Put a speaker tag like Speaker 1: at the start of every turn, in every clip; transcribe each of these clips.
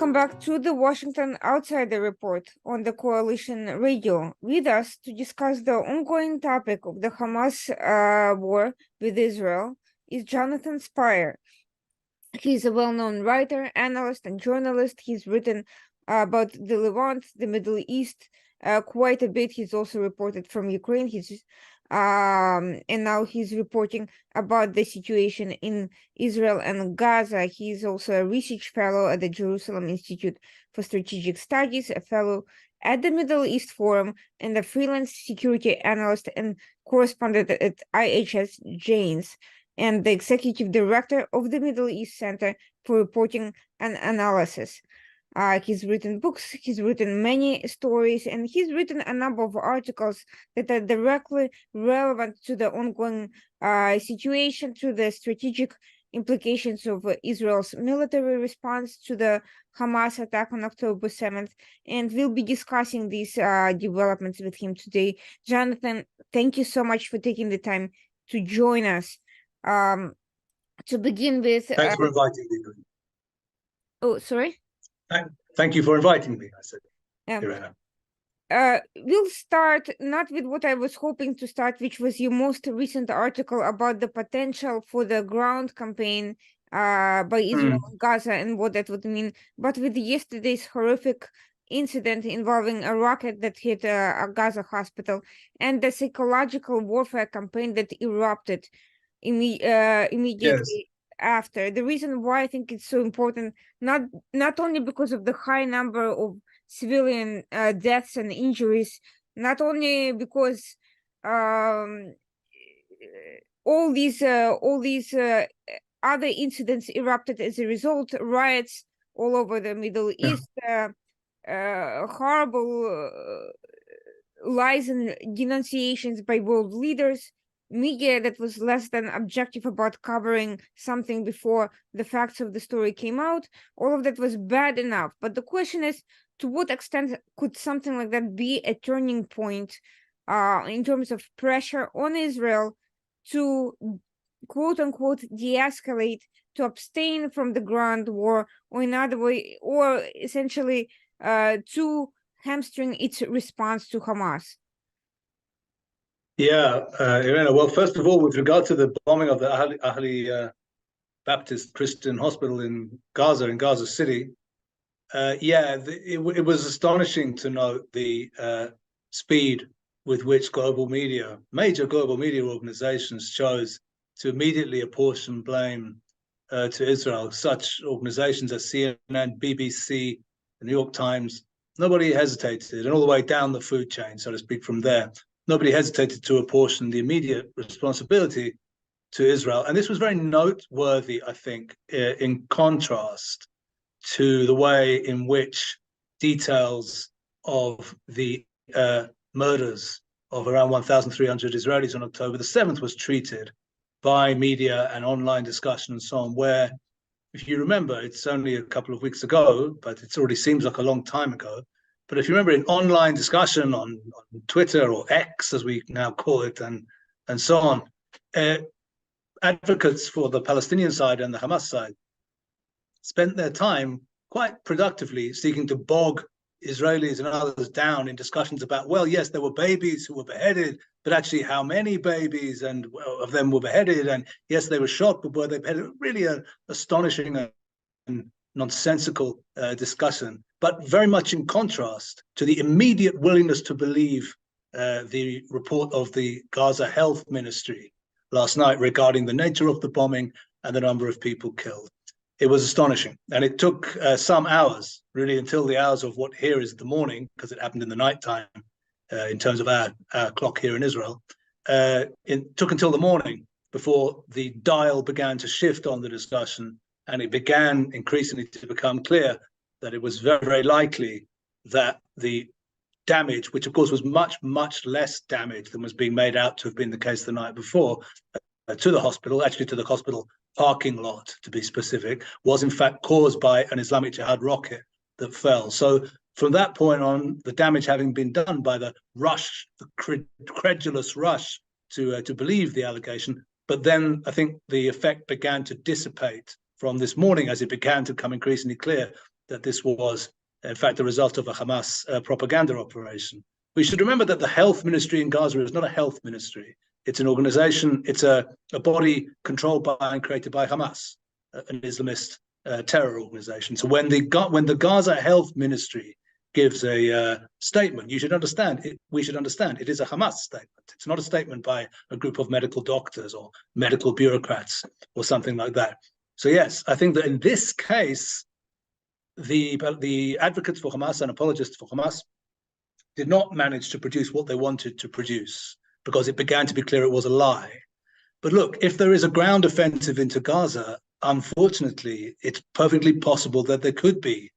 Speaker 1: Welcome back to the Washington Outsider Report on the Coalition Radio. With us to discuss the ongoing topic of the Hamas war with Israel is Jonathan Spyer. He's a well-known writer, analyst, and journalist. He's written about the Levant, the Middle East, quite a bit. He's also reported from Ukraine. And now he's reporting about the situation in Israel and Gaza. He's also a research fellow at the Jerusalem Institute for Strategic Studies, a fellow at the Middle East Forum, and a freelance security analyst and correspondent at IHS Janes, and the executive director of the Middle East Center for Reporting and Analysis. He's written books, he's written many stories, and he's written a number of articles that are directly relevant to the ongoing situation, to the strategic implications of Israel's military response to the Hamas attack on October 7th. And we'll be discussing these developments with him today. Jonathan, thank you so much for taking the time to join us. To begin with...
Speaker 2: Thanks for inviting me.
Speaker 1: Oh, sorry?
Speaker 2: Thank you for inviting me, I said.
Speaker 1: Yeah. We'll start not with what I was hoping to start, which was your most recent article about the potential for the ground campaign by Israel in Gaza and what that would mean, but with yesterday's horrific incident involving a rocket that hit a Gaza hospital and the psychological warfare campaign that erupted immediately after. The reason why I think it's so important, not only because of the high number of civilian deaths and injuries, not only because all these other incidents erupted as a result, riots all over the Middle East, horrible lies and denunciations by world leaders, media that was less than objective about covering something before the facts of the story came out. All of that was bad enough. But the question is, to what extent could something like that be a turning point in terms of pressure on Israel to, quote unquote, de-escalate, to abstain from the ground war, or in other way, or essentially to hamstring its response to Hamas?
Speaker 2: Yeah, Irina, well, first of all, with regard to the bombing of the Ahli Baptist Christian Hospital in Gaza City, it was astonishing to note the speed with which major global media organizations chose to immediately apportion blame to Israel. Such organizations as CNN, BBC, the New York Times, nobody hesitated, and all the way down the food chain, so to speak, from there. Nobody hesitated to apportion the immediate responsibility to Israel. And this was very noteworthy, I think, in contrast to the way in which details of the murders of around 1,300 Israelis on October the 7th was treated by media and online discussion and so on, where, if you remember, it's only a couple of weeks ago, but it already seems like a long time ago. But if you remember, in online discussion on Twitter, or X as we now call it, and so on, advocates for the Palestinian side and the Hamas side spent their time quite productively seeking to bog Israelis and others down in discussions about, well, yes, there were babies who were beheaded, but actually how many babies and of them were beheaded? And yes, they were shot, but were they beheaded? Really an astonishing and nonsensical discussion, but very much in contrast to the immediate willingness to believe the report of the Gaza Health Ministry last night regarding the nature of the bombing and the number of people killed. It was astonishing. And it took some hours, really, until the hours of what here is the morning, because it happened in the nighttime in terms of our clock here in Israel. It took until the morning before the dial began to shift on the discussion, and it began increasingly to become clear that it was very, very likely that the damage, which of course was much, much less damage than was being made out to have been the case the night before, to the hospital, actually to the hospital parking lot to be specific, was in fact caused by an Islamic Jihad rocket that fell. So from that point on, the damage having been done by the rush, the credulous rush to believe the allegation, but then I think the effect began to dissipate from this morning as it began to become increasingly clear that this was, in fact, the result of a Hamas propaganda operation. We should remember that the health ministry in Gaza is not a health ministry. It's an organization, it's a body controlled by and created by Hamas, an Islamist terror organization. So when the Gaza health ministry gives a statement, you should understand, we should understand, it is a Hamas statement. It's not a statement by a group of medical doctors or medical bureaucrats or something like that. So yes, I think that in this case, the advocates for Hamas and apologists for Hamas did not manage to produce what they wanted to produce, because it began to be clear it was a lie. But look, if there is a ground offensive into Gaza, unfortunately, it's perfectly possible that there could be,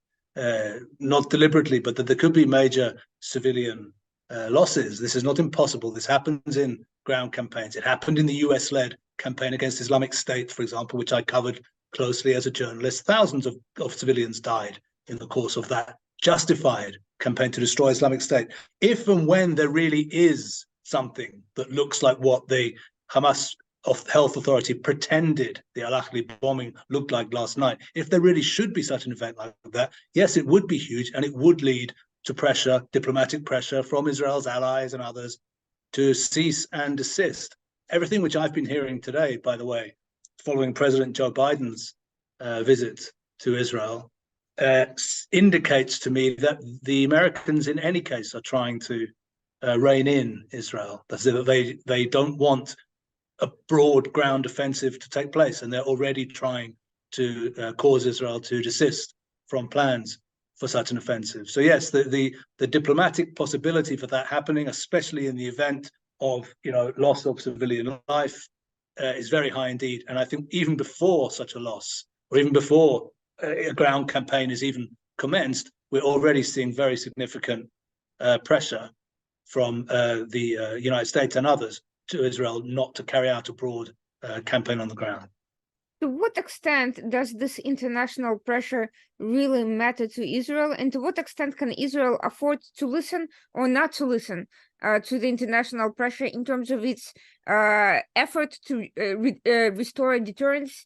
Speaker 2: not deliberately, but that there could be major civilian losses. This is not impossible. This happens in ground campaigns. It happened in the US-led campaign against Islamic State, for example, which I covered closely as a journalist. Thousands of civilians died in the course of that justified campaign to destroy Islamic State. If and when there really is something that looks like what the Hamas health authority pretended the Al-Ahli bombing looked like last night, if there really should be such an event like that, yes, it would be huge, and it would lead to pressure, diplomatic pressure from Israel's allies and others to cease and desist. Everything which I've been hearing today, by the way, following President Joe Biden's visit to Israel, indicates to me that the Americans in any case are trying to rein in Israel. That's that they don't want a broad ground offensive to take place, and they're already trying to cause Israel to desist from plans for such an offensive. So yes, the diplomatic possibility for that happening, especially in the event of loss of civilian life, is very high indeed. And I think even before such a loss, or even before a ground campaign is even commenced, we're already seeing very significant pressure from the United States and others to Israel not to carry out a broad campaign on the ground.
Speaker 1: To what extent does this international pressure really matter to Israel, and to what extent can Israel afford to listen or not to listen to the international pressure in terms of its effort to restore deterrence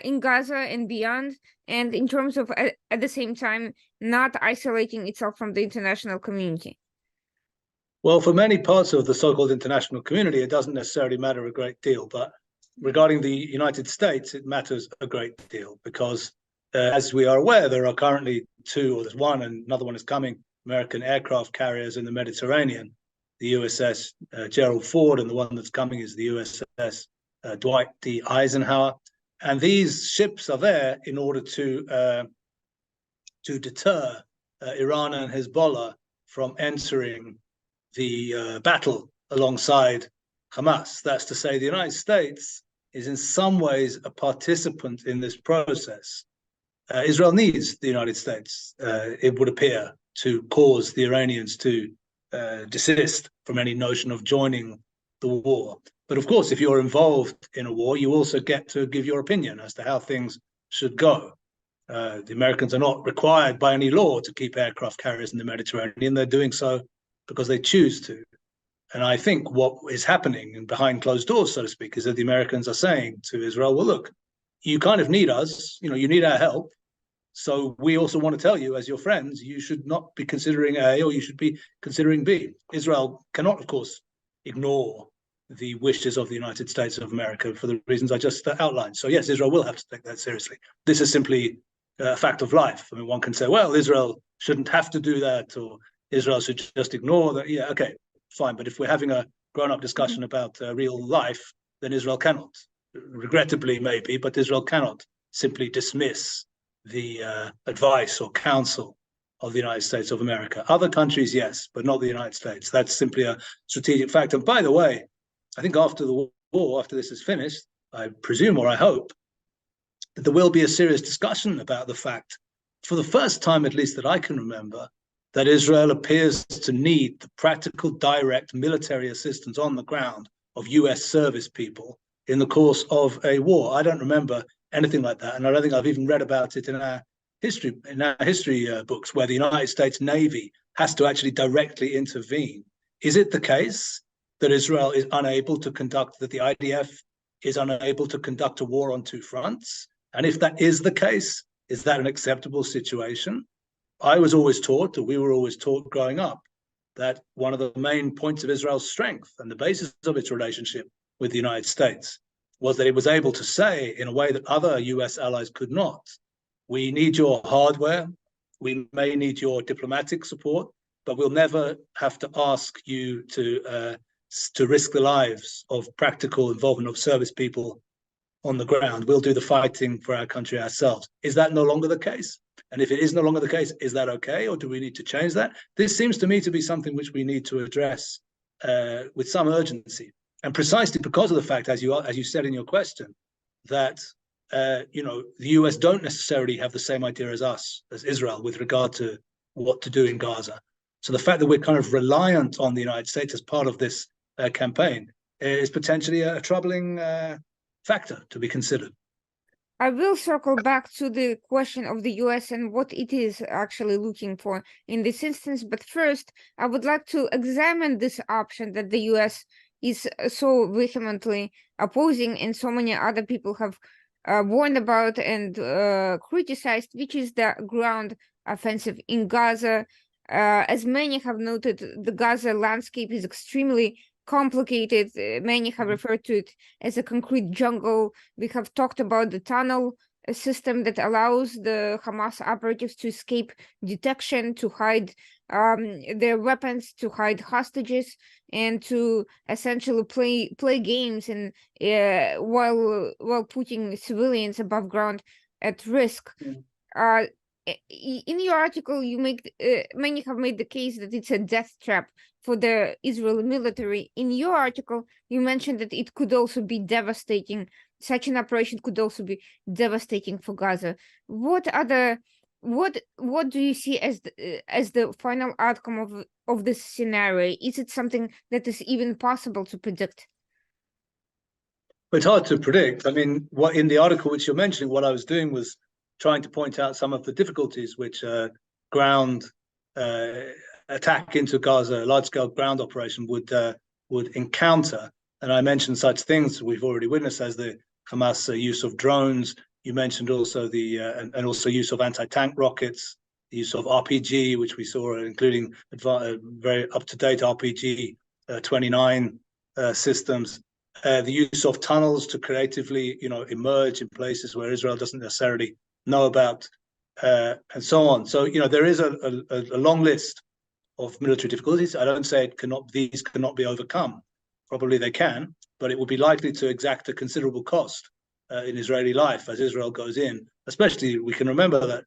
Speaker 1: in Gaza and beyond, and in terms of, at the same time, not isolating itself from the international community?
Speaker 2: Well, for many parts of the so-called international community, it doesn't necessarily matter a great deal. But regarding the United States, it matters a great deal because, as we are aware, there are currently two, or there's one and another one is coming, American aircraft carriers in the Mediterranean, the USS Gerald Ford, and the one that's coming is the USS Dwight D. Eisenhower. And these ships are there in order to deter Iran and Hezbollah from entering the battle alongside Hamas. That's to say, the United States is in some ways a participant in this process. Israel needs the United States, it would appear, to cause the Iranians to desist from any notion of joining the war. But of course, if you're involved in a war, you also get to give your opinion as to how things should go. The Americans are not required by any law to keep aircraft carriers in the Mediterranean. They're doing so because they choose to. And I think what is happening, and behind closed doors, so to speak, is that the Americans are saying to Israel, well, look, you kind of need us, you need our help. So we also want to tell you, as your friends, you should not be considering A, or you should be considering B. Israel cannot, of course, ignore the wishes of the United States of America for the reasons I just outlined. So yes, Israel will have to take that seriously. This is simply a fact of life. I mean, one can say, well, Israel shouldn't have to do that, or Israel should just ignore that. Yeah, okay, fine. But if we're having a grown-up discussion about real life, then Israel cannot, regrettably maybe, but Israel cannot simply dismiss the advice or counsel of the United States of America. Other countries, yes, but not the United States. That's simply a strategic fact. And by the way, I think after the war, after this is finished, I presume, or I hope, that there will be a serious discussion about the fact, for the first time at least that I can remember, that Israel appears to need the practical, direct military assistance on the ground of US service people in the course of a war. I don't remember anything like that, and I don't think I've even read about it in our history books, where the United States Navy has to actually directly intervene. Is it the case that Israel is unable to conduct, that the IDF is unable to conduct a war on two fronts? And if that is the case, Is that an acceptable situation? I was always taught, or we were always taught growing up, that one of the main points of Israel's strength and the basis of its relationship with the United States was that it was able to say, in a way that other US allies could not, we need your hardware, we may need your diplomatic support, but we'll never have to ask you to risk the lives of practical involvement of service people on the ground. We'll do the fighting for our country ourselves. Is that no longer the case? And if it is no longer the case, is that okay? Or do we need to change that? This seems to me to be something which we need to address with some urgency. And precisely because of the fact, as you said in your question, that the US don't necessarily have the same idea as us, as Israel, with regard to what to do in Gaza. So the fact that we're kind of reliant on the United States as part of this campaign is potentially a troubling factor to be considered.
Speaker 1: I will circle back to the question of the US and what it is actually looking for in this instance. But first, I would like to examine this option that the US is so vehemently opposing and so many other people have warned about and criticized, which is the ground offensive in Gaza. As many have noted, the Gaza landscape is extremely complicated. Many have referred to it as a concrete jungle. We have talked about the tunnel system that allows the Hamas operatives to escape detection, to hide their weapons, to hide hostages, and to essentially play games and while putting civilians above ground at risk. In your article, you make many have made the case that it's a death trap for the Israeli military. In your article, you mentioned that it could also be devastating. Such an operation could also be devastating for Gaza. What do you see as the final outcome of this scenario? Is it something that is even possible to predict?
Speaker 2: It's hard to predict. I mean, what in the article which you're mentioning, what I was doing was trying to point out some of the difficulties which ground attack into Gaza, large-scale ground operation would encounter. And I mentioned such things we've already witnessed as the Hamas use of drones. You mentioned also and also use of anti-tank rockets, the use of RPG, which we saw, including very up-to-date RPG 29 systems. The use of tunnels to creatively, emerge in places where Israel doesn't necessarily know about, and so on. So, there is a long list of military difficulties. I don't say these cannot be overcome. Probably they can, but it would be likely to exact a considerable cost in Israeli life as Israel goes in. Especially, we can remember that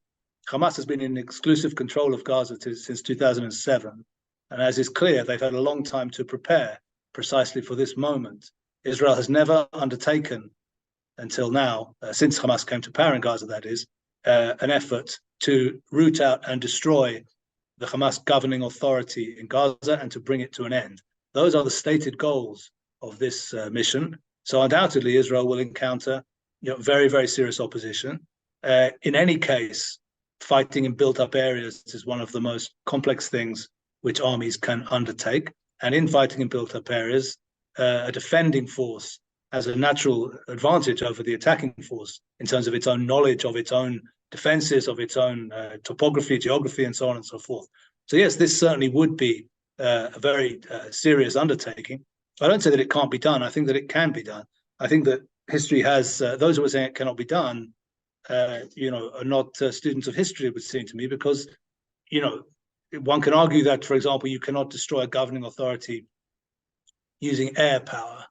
Speaker 2: Hamas has been in exclusive control of Gaza since 2007. And as is clear, they've had a long time to prepare precisely for this moment. Israel has never undertaken until now, since Hamas came to power in Gaza, that is, an effort to root out and destroy the Hamas governing authority in Gaza and to bring it to an end. Those are the stated goals of this mission. So undoubtedly, Israel will encounter very, very serious opposition. In any case, fighting in built-up areas is one of the most complex things which armies can undertake. And in fighting in built-up areas, a defending force has a natural advantage over the attacking force in terms of its own knowledge of its own defenses, of its own topography, geography, and so on and so forth. So yes, this certainly would be a very serious undertaking. I don't say that it can't be done. I think that it can be done. I think that history has, those who are saying it cannot be done, are not students of history, it would seem to me, because, one can argue that, for example, you cannot destroy a governing authority using air power.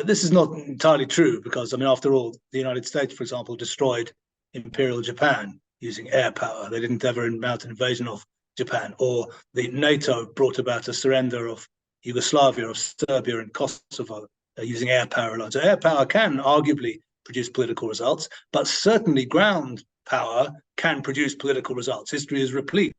Speaker 2: This is not entirely true because, after all, the United States, for example, destroyed Imperial Japan using air power. They didn't ever mount an invasion of Japan, or the NATO brought about a surrender of Yugoslavia, of Serbia and Kosovo using air power alone. So air power can arguably produce political results, but certainly ground power can produce political results. History is replete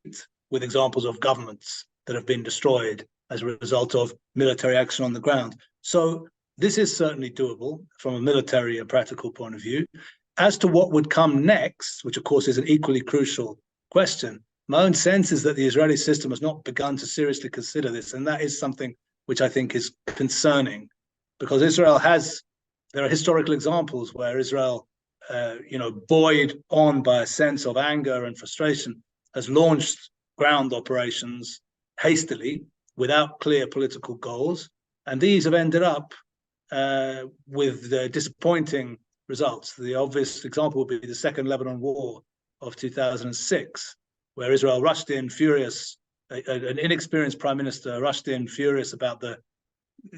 Speaker 2: with examples of governments that have been destroyed as a result of military action on the ground. So this is certainly doable from a military and practical point of view. As to what would come next, which of course is an equally crucial question, my own sense is that the Israeli system has not begun to seriously consider this. And that is something which I think is concerning, because there are historical examples where Israel buoyed on by a sense of anger and frustration, has launched ground operations hastily without clear political goals. And these have ended up with disappointing results. The obvious example would be the Second Lebanon War of 2006, where Israel rushed in furious, an inexperienced prime minister rushed in furious about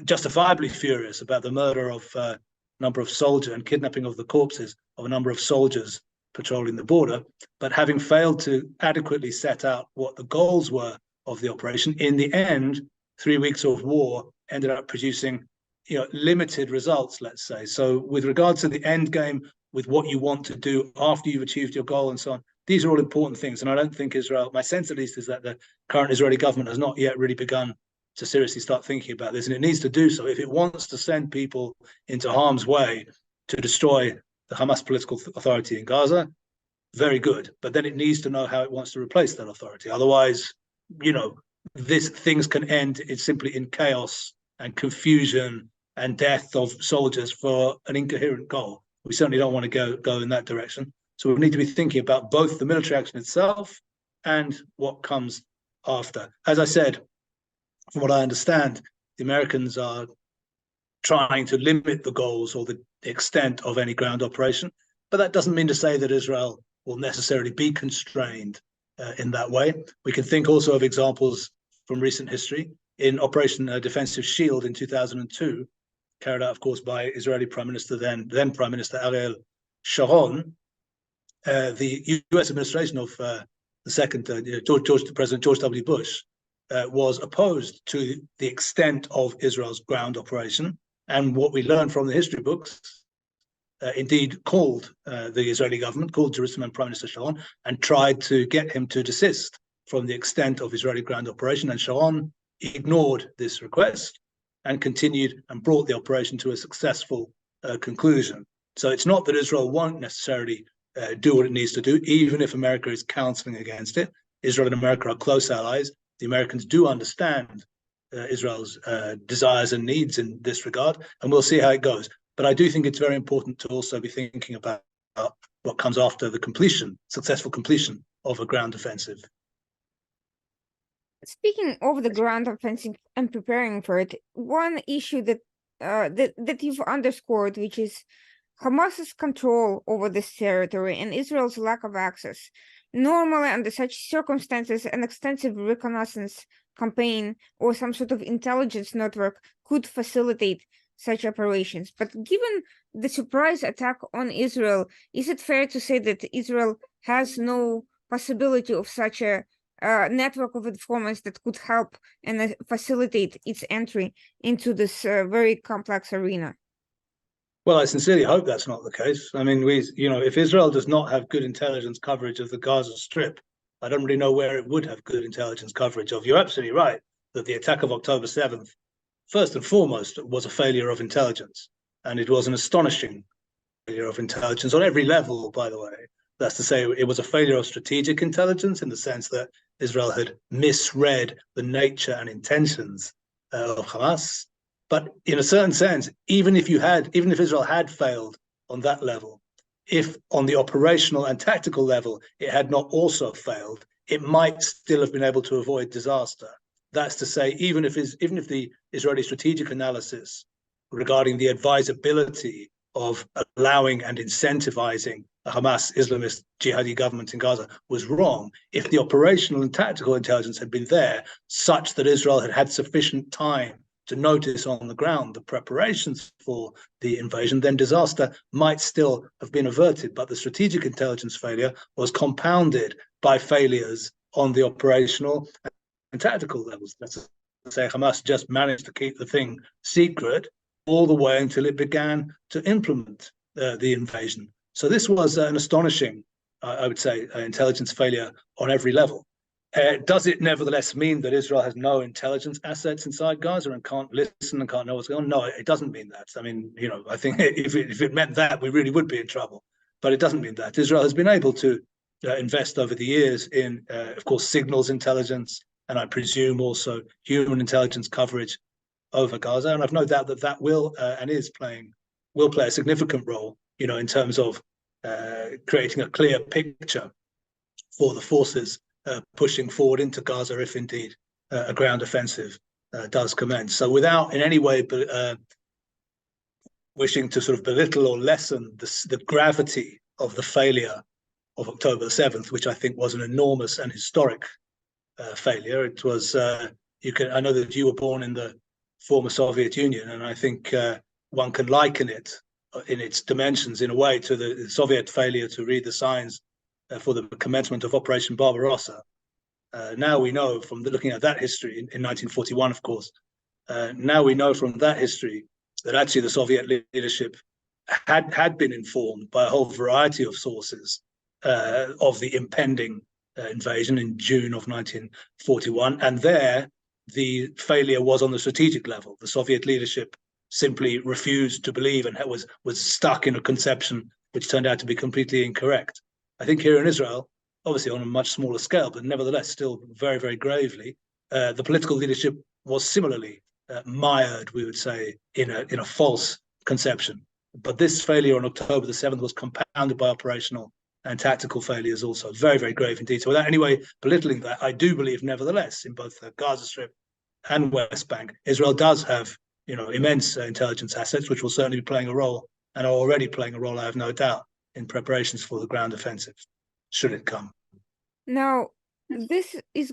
Speaker 2: justifiably furious about the murder of a number of soldiers and kidnapping of the corpses of a number of soldiers patrolling the border, but having failed to adequately set out what the goals were of the operation, in the end, 3 weeks of war ended up producing limited results, let's say. So with regards to the end game, with what you want to do after you've achieved your goal and so on, these are all important things. And I don't think Israel, my sense at least, is that the current Israeli government has not yet really begun to seriously start thinking about this. And it needs to do so if it wants to send people into harm's way to destroy the Hamas political authority in Gaza. Very good. But then it needs to know how it wants to replace that authority. Otherwise, things can end simply in chaos and confusion and death of soldiers for an incoherent goal. We certainly don't want to go in that direction. So we need to be thinking about both the military action itself and what comes after. As I said, from what I understand, the Americans are trying to limit the goals or the extent of any ground operation, but that doesn't mean to say that Israel will necessarily be constrained in that way. We can think also of examples from recent history. In Operation Defensive Shield in 2002, carried out, of course, by Israeli Prime Minister, then Prime Minister Ariel Sharon, the U.S. administration of the second President George W. Bush was opposed to the extent of Israel's ground operation, and what we learned from the history books, indeed called the Israeli government, called Jerusalem and Prime Minister Sharon, and tried to get him to desist from the extent of Israeli ground operation. And Sharon ignored this request and continued and brought the operation to a successful conclusion. So it's not that Israel won't necessarily do what it needs to do, even if America is counseling against it. Israel and America are close allies. The Americans do understand Israel's desires and needs in this regard, and we'll see how it goes. But I do think it's very important to also be thinking about what comes after the successful completion of a ground offensive.
Speaker 1: Speaking of the ground offensive and preparing for it, one issue that that you've underscored, which is Hamas's control over this territory and Israel's lack of access. Normally, under such circumstances, an extensive reconnaissance campaign or some sort of intelligence network could facilitate such operations. But given the surprise attack on Israel, is it fair to say that Israel has no possibility of such a network of informants that could help and facilitate its entry into this very complex arena?
Speaker 2: Well, I sincerely hope that's not the case. I mean, if Israel does not have good intelligence coverage of the Gaza Strip, I don't really know where it would have good intelligence coverage of. You're absolutely right that the attack of October 7th, first and foremost, was a failure of intelligence. And it was an astonishing failure of intelligence on every level, by the way. That's to say, it was a failure of strategic intelligence in the sense that Israel had misread the nature and intentions of Hamas. But in a certain sense, even if Israel had failed on that level, if on the operational and tactical level it had not also failed, it might still have been able to avoid disaster. That's to say, even if the Israeli strategic analysis regarding the advisability of allowing and incentivizing a Hamas Islamist jihadi government in Gaza was wrong, if the operational and tactical intelligence had been there, such that Israel had had sufficient time to notice on the ground the preparations for the invasion, then disaster might still have been averted. But the strategic intelligence failure was compounded by failures on the operational and tactical levels. That's to say, Hamas just managed to keep the thing secret all the way until it began to implement the invasion. So this was an astonishing, I would say, intelligence failure on every level. Does it nevertheless mean that Israel has no intelligence assets inside Gaza and can't listen and can't know what's going on? No, it doesn't mean that. I mean, I think if it meant that, we really would be in trouble. But it doesn't mean that. Israel has been able to invest over the years in, of course, signals intelligence, and I presume also human intelligence coverage over Gaza. And I've no doubt that will and will play a significant role, in terms of creating a clear picture for the forces pushing forward into Gaza if indeed a ground offensive does commence. So without in any way wishing to sort of belittle or lessen the gravity of the failure of October the 7th, which I think was an enormous and historic failure. It was, I know that you were born in the former Soviet Union, and I think one can liken it in its dimensions in a way to the Soviet failure to read the signs for the commencement of Operation Barbarossa. Now we know from looking at that history in 1941, of course, now we know from that history that actually the Soviet leadership had been informed by a whole variety of sources of the impending invasion in June of 1941. And there, the failure was on the strategic level. The Soviet leadership simply refused to believe and was stuck in a conception which turned out to be completely incorrect. I think here in Israel, obviously on a much smaller scale, but nevertheless still very, very gravely, the political leadership was similarly mired, we would say, in a false conception. But this failure on October the 7th was compounded by operational and tactical failures also. Very, very grave indeed. So without any way belittling that, I do believe, nevertheless, in both the Gaza Strip and West Bank, Israel does have, immense intelligence assets, which will certainly be playing a role and are already playing a role, I have no doubt, in preparations for the ground offensive, should it come.
Speaker 1: Now, this is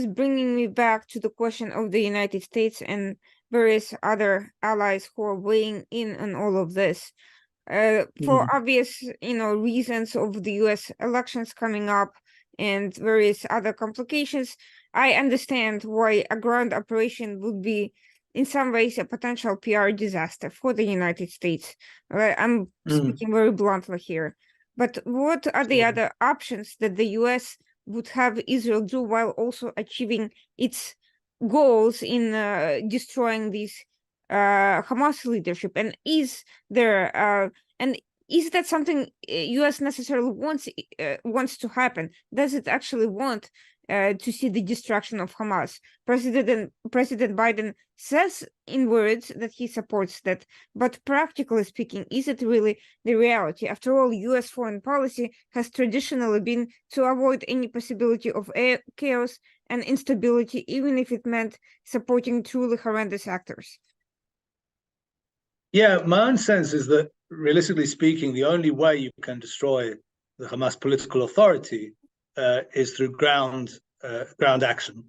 Speaker 1: bringing me back to the question of the United States and various other allies who are weighing in on all of this. For obvious, reasons of the U.S. elections coming up and various other complications, I understand why a ground operation would be, in some ways, a potential PR disaster for the United States. I'm speaking very bluntly here. But what are the other options that the U.S. would have Israel do while also achieving its goals in destroying these Hamas leadership? And is there is that something U.S. necessarily wants to happen? Does it actually want to see the destruction of Hamas? President Biden says in words that he supports that, but practically speaking, is it really the reality? After all, U.S. foreign policy has traditionally been to avoid any possibility of chaos and instability, even if it meant supporting truly horrendous actors.
Speaker 2: Yeah, my own sense is that, realistically speaking, the only way you can destroy the Hamas political authority is through ground action.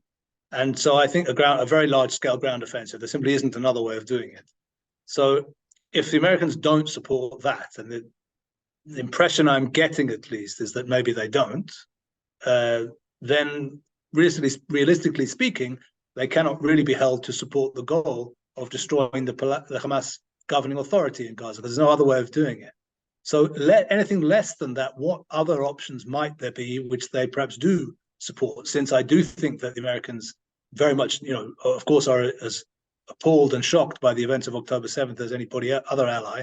Speaker 2: And so I think a very large-scale ground offensive, there simply isn't another way of doing it. So if the Americans don't support that, and the impression I'm getting at least is that maybe they don't, then realistically speaking, they cannot really be held to support the goal of destroying the Hamas governing authority in Gaza, because there's no other way of doing it. So anything less than that, what other options might there be which they perhaps do support? Since I do think that the Americans very much, of course, are as appalled and shocked by the events of October 7th as anybody other ally,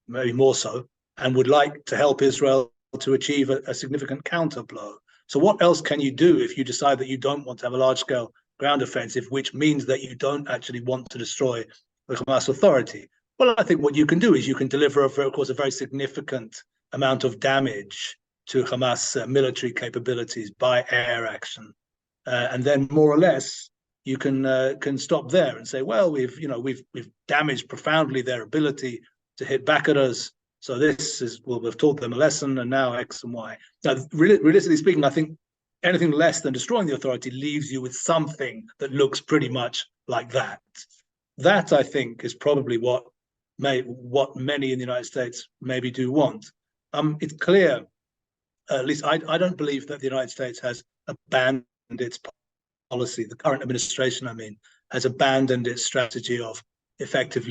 Speaker 2: maybe more so, and would like to help Israel to achieve a significant counter blow. So what else can you do if you decide that you don't want to have a large-scale ground offensive, which means that you don't actually want to destroy the Hamas authority? Well, I think what you can do is you can deliver, of course, a very significant amount of damage to Hamas military capabilities by air action, and then more or less you can stop there and say, well, we've damaged profoundly their ability to hit back at us. So we've taught them a lesson, and now X and Y. Now, realistically speaking, I think anything less than destroying the authority leaves you with something that looks pretty much like that. That, I think, is probably what many in the United States maybe do want. It's clear, at least I don't believe that the United States has abandoned its policy. The current administration, has abandoned its strategy of effective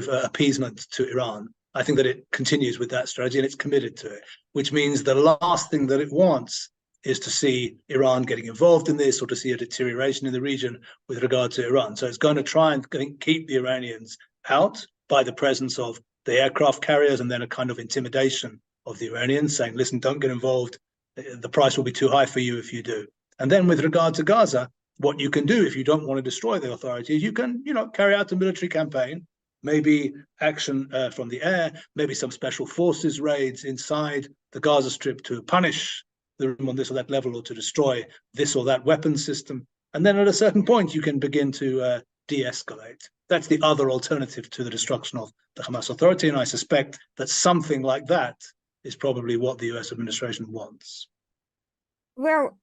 Speaker 2: appeasement to Iran. I think that it continues with that strategy and it's committed to it, which means the last thing that it wants is to see Iran getting involved in this or to see a deterioration in the region with regard to Iran. So it's going to try and keep the Iranians out by the presence of the aircraft carriers and then a kind of intimidation of the Iranians saying, listen, don't get involved. The price will be too high for you if you do. And then with regard to Gaza, what you can do if you don't want to destroy the authorities, you can, carry out a military campaign, maybe action from the air, maybe some special forces raids inside the Gaza Strip to punish the room on this or that level, or to destroy this or that weapon system. And then at a certain point, you can begin to de-escalate. That's the other alternative to the destruction of the Hamas Authority. And I suspect that something like that is probably what the US administration wants.
Speaker 1: Well,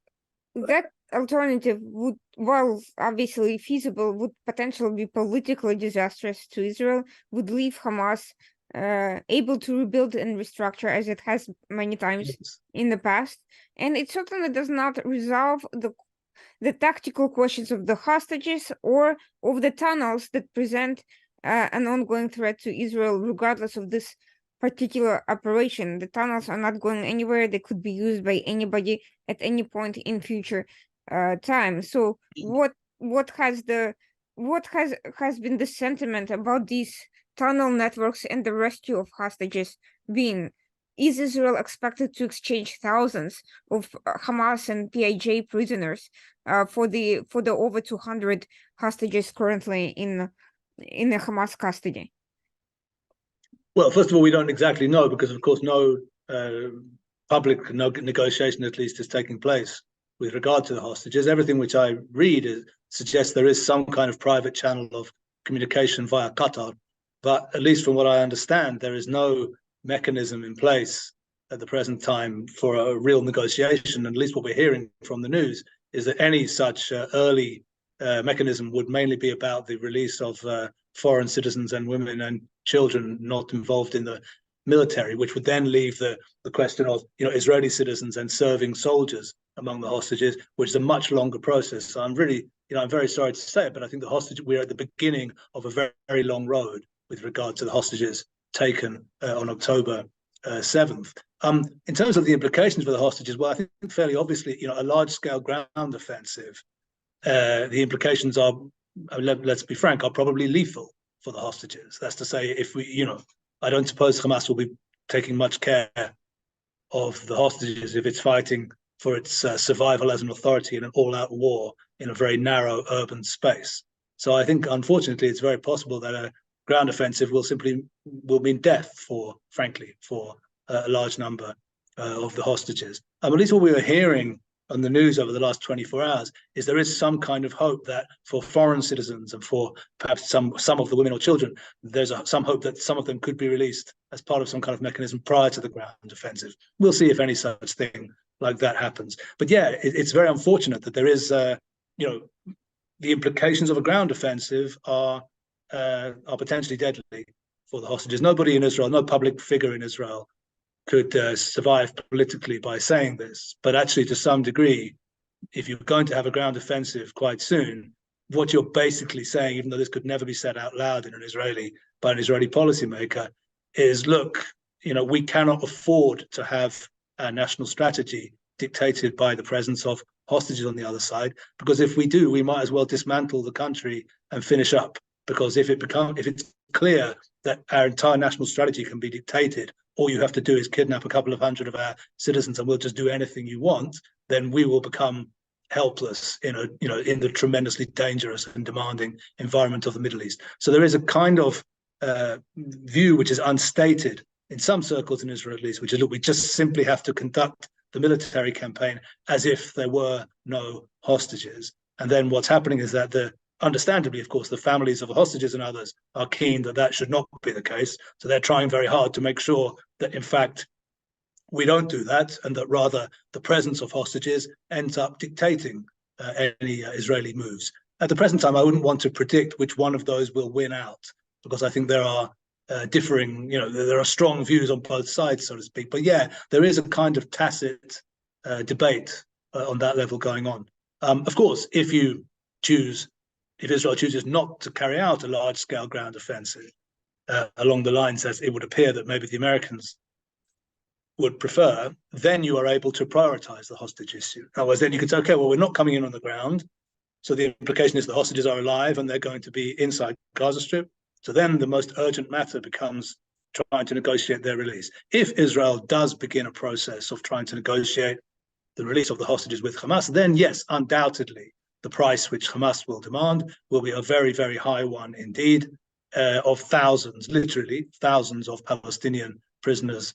Speaker 1: that alternative would, while obviously feasible, would potentially be politically disastrous to Israel, would leave Hamas able to rebuild and restructure as it has many times in the past. And it certainly does not resolve the tactical questions of the hostages or of the tunnels that present an ongoing threat to Israel, regardless of this particular operation. The tunnels are not going anywhere. They could be used by anybody at any point in future time. So what has been the sentiment about these tunnel networks and the rescue of hostages been? Is Israel expected to exchange thousands of Hamas and PIJ prisoners for the over 200 hostages currently in the Hamas custody?
Speaker 2: Well, first of all, we don't exactly know because, of course, no public negotiation, at least, is taking place with regard to the hostages. Everything which I read suggests there is some kind of private channel of communication via Qatar, but at least from what I understand, there is no mechanism in place at the present time for a real negotiation. And at least what we're hearing from the news is that any such early mechanism would mainly be about the release of foreign citizens and women and children not involved in the military, which would then leave the question of Israeli citizens and serving soldiers among the hostages, which is a much longer process. So I'm really, I'm very sorry to say it, but I think we're at the beginning of a very, very long road with regard to the hostages taken on October 7th. In terms of the implications for the hostages, well, I think fairly obviously, a large-scale ground offensive, the implications are, let's be frank, are probably lethal for the hostages. That's to say, if we, I don't suppose Hamas will be taking much care of the hostages if it's fighting for its survival as an authority in an all-out war in a very narrow urban space. So I think, unfortunately, it's very possible that a ground offensive will mean death for a large number of the hostages. At least what we were hearing on the news over the last 24 hours is there is some kind of hope that for foreign citizens and for perhaps some of the women or children, there's some hope that some of them could be released as part of some kind of mechanism prior to the ground offensive. We'll see if any such thing like that happens. But yeah, it's very unfortunate that there is, the implications of a ground offensive are potentially deadly for the hostages. Nobody in Israel, no public figure in Israel could survive politically by saying this. But actually, to some degree, if you're going to have a ground offensive quite soon, what you're basically saying, even though this could never be said out loud by an Israeli policymaker, is, look, we cannot afford to have our national strategy dictated by the presence of hostages on the other side, because if we do, we might as well dismantle the country and finish up. Because if it's clear that our entire national strategy can be dictated, all you have to do is kidnap a couple of hundred of our citizens and we'll just do anything you want, then we will become helpless in the tremendously dangerous and demanding environment of the Middle East. So there is a kind of view which is unstated in some circles in Israel, at least, which is, look, we just simply have to conduct the military campaign as if there were no hostages. And then what's happening is that understandably, of course, the families of the hostages and others are keen that should not be the case. So they're trying very hard to make sure that, in fact, we don't do that, and that rather the presence of hostages ends up dictating any Israeli moves. At the present time, I wouldn't want to predict which one of those will win out, because I think there are differing, there are strong views on both sides, so to speak. But yeah, there is a kind of tacit debate on that level going on. Of course, if Israel chooses not to carry out a large-scale ground offensive along the lines as it would appear that maybe the Americans would prefer, then you are able to prioritize the hostage issue. Otherwise, then you could say, okay, well, we're not coming in on the ground. So the implication is the hostages are alive and they're going to be inside Gaza Strip. So then the most urgent matter becomes trying to negotiate their release. If Israel does begin a process of trying to negotiate the release of the hostages with Hamas, then yes, undoubtedly, the price which Hamas will demand will be a very, very high one indeed. of thousands, literally thousands of Palestinian prisoners,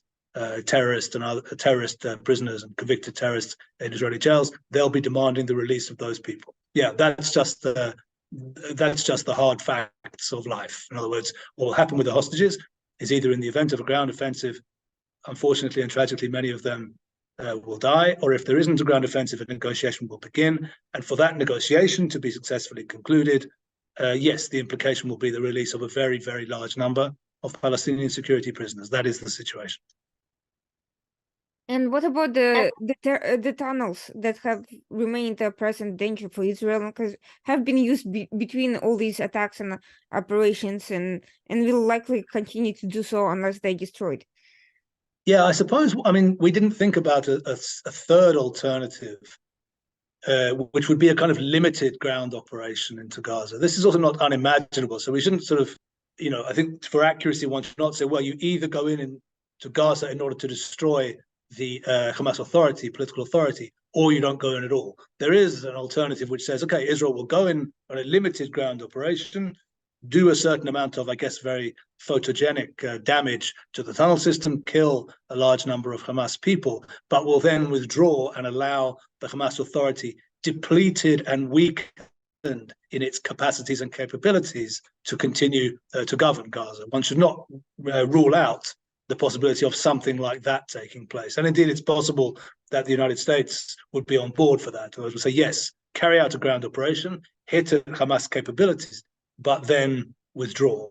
Speaker 2: terrorists and other terrorist prisoners and convicted terrorists in Israeli jails. They'll be demanding the release of those people. Yeah, that's just the hard facts of life. In other words, what will happen with the hostages is either in the event of a ground offensive, unfortunately and tragically, many of them will die, or if there isn't a ground offensive, a negotiation will begin. And for that negotiation to be successfully concluded, yes, the implication will be the release of a very, very large number of Palestinian security prisoners. That is the situation.
Speaker 1: And what about the tunnels that have remained a present danger for Israel, because have been used between all these attacks and operations, and will likely continue to do so unless they're destroyed?
Speaker 2: Yeah, I suppose. I mean, we didn't think about a third alternative, which would be a kind of limited ground operation into Gaza. This is also not unimaginable. So we shouldn't sort of, I think for accuracy, one should not say, well, you either go into Gaza in order to destroy the Hamas authority, political authority, or you don't go in at all. There is an alternative which says, okay, Israel will go in on a limited ground operation, do a certain amount of, I guess, very photogenic damage to the tunnel system, kill a large number of Hamas people, but will then withdraw and allow the Hamas authority, depleted and weakened in its capacities and capabilities, to continue to govern Gaza. One should not rule out the possibility of something like that taking place. And indeed, it's possible that the United States would be on board for that. Or would say, yes, carry out a ground operation, hit Hamas capabilities, but then withdraw.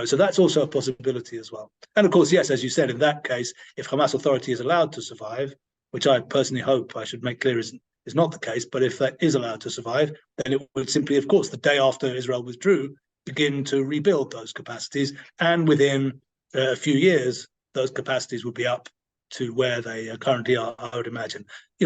Speaker 2: So that's also a possibility as well. And of course, yes, as you said, in that case, if Hamas authority is allowed to survive, which I personally hope, I should make clear, is not the case, but if that is allowed to survive, then it would simply, of course, the day after Israel withdrew, begin to rebuild those capacities. And within a few years, those capacities would be up to where they currently are, I would imagine.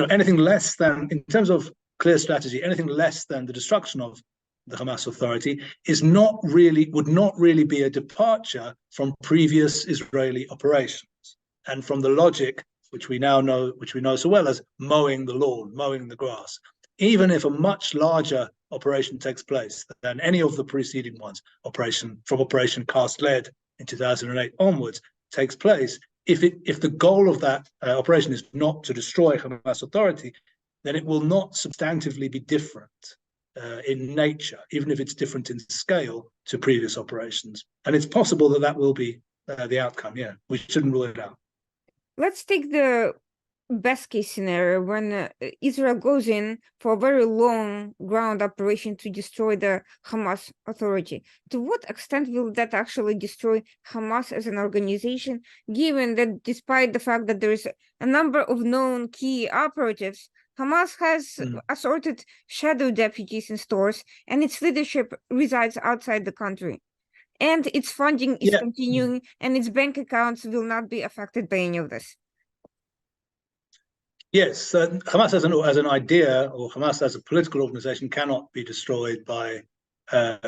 Speaker 2: Anything less than, in terms of clear strategy, anything less than the destruction of the Hamas authority would not really be a departure from previous Israeli operations and from the logic which we know so well as mowing the lawn, mowing the grass. Even if a much larger operation takes place than any of the preceding ones, Operation Cast Lead in 2008 onwards takes place, if the goal of that operation is not to destroy Hamas authority, then it will not substantively be different in nature, even if it's different in scale to previous operations. And it's possible that will be the outcome. Yeah, we shouldn't rule it out.
Speaker 1: Let's take the best case scenario when Israel goes in for a very long ground operation to destroy the Hamas authority. To what extent will that actually destroy Hamas as an organization, given that despite the fact that there is a number of known key operatives, Hamas has assorted shadow deputies in stores, and its leadership resides outside the country. And its funding is continuing, and its bank accounts will not be affected by any of this.
Speaker 2: Yes, Hamas as an idea, or Hamas as a political organization, cannot be destroyed by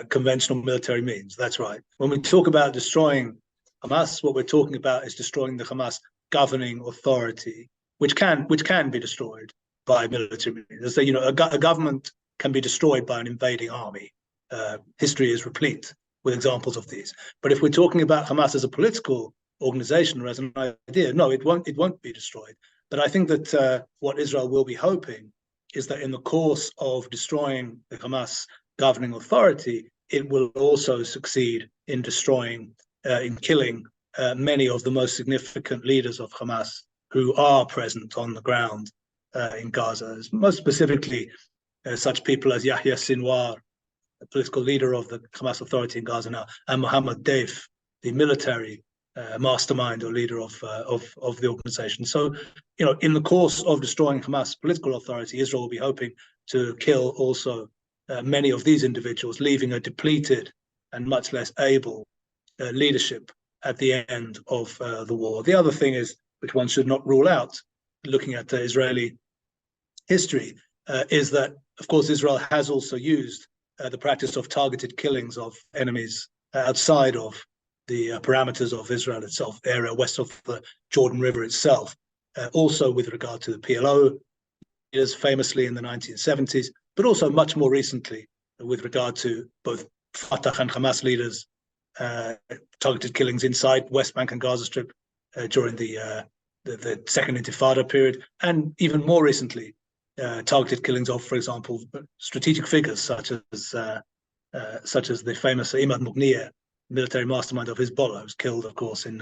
Speaker 2: conventional military means. That's right. When we talk about destroying Hamas, what we're talking about is destroying the Hamas governing authority, which can be destroyed by military means. So, a government can be destroyed by an invading army. History is replete with examples of these. But if we're talking about Hamas as a political organization or as an idea, no, it won't be destroyed. But I think that what Israel will be hoping is that in the course of destroying the Hamas governing authority, it will also succeed in destroying, in killing many of the most significant leaders of Hamas who are present on the ground in Gaza, most specifically such people as Yahya Sinwar, the political leader of the Hamas authority in Gaza now, and Mohammed Deif, the military mastermind or leader of the organization. So, in the course of destroying Hamas political authority, Israel will be hoping to kill also many of these individuals, leaving a depleted and much less able leadership at the end of the war. The other thing is, which one should not rule out, looking at Israeli history, is that, of course, Israel has also used the practice of targeted killings of enemies outside of the parameters of Israel itself, the area west of the Jordan River itself, also with regard to the PLO leaders famously in the 1970s, but also much more recently with regard to both Fatah and Hamas leaders targeted killings inside West Bank and Gaza Strip during the Second Intifada period, and even more recently, targeted killings of, for example, strategic figures such as the famous Imad Mugniyeh, military mastermind of Hezbollah, who was killed, of course, in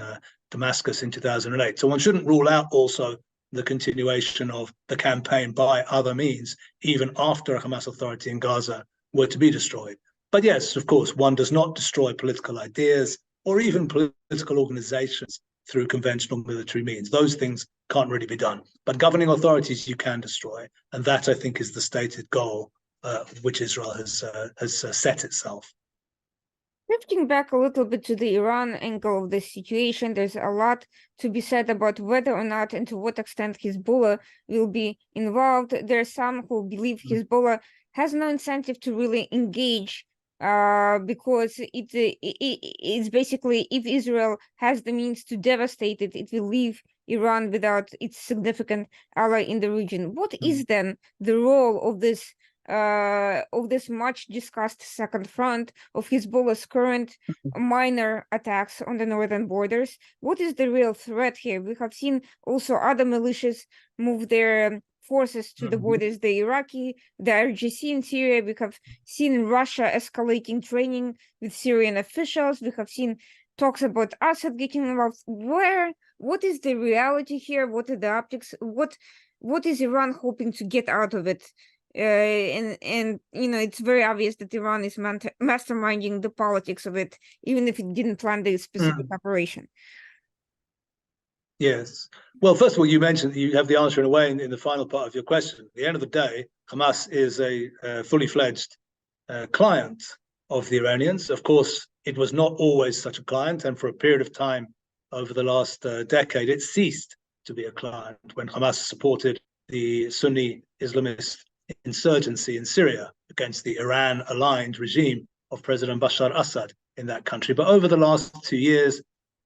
Speaker 2: Damascus in 2008. So one shouldn't rule out also the continuation of the campaign by other means, even after a Hamas authority in Gaza were to be destroyed. But yes, of course, one does not destroy political ideas or even political organizations through conventional military means. Those things can't really be done. But governing authorities you can destroy. And that, I think, is the stated goal which Israel has set itself.
Speaker 1: Shifting back a little bit to the Iran angle of this situation, there's a lot to be said about whether or not and to what extent Hezbollah will be involved. There are some who believe Hezbollah has no incentive to really engage because it's basically, if Israel has the means to devastate it, it will leave Iran without its significant ally in the region. What is then the role of this much discussed second front of Hezbollah's current minor attacks on the northern borders? What is the real threat here? We have seen also other militias move their forces to the borders, the Iraqi, the RGC in Syria. We have seen Russia escalating training with Syrian officials. We have seen talks about Assad getting involved. What is the reality here? What are the optics? What is Iran hoping to get out of it? And you know, it's very obvious that Iran is masterminding the politics of it, even if it didn't plan the specific operation.
Speaker 2: Yes. Well, first of all, you mentioned you have the answer in a way in the final part of your question. At the end of the day, Hamas is a fully fledged client of the Iranians. Of course, it was not always such a client, and for a period of time over the last decade, it ceased to be a client when Hamas supported the Sunni Islamist insurgency in Syria against the Iran-aligned regime of President Bashar Assad in that country. But over the last 2 years,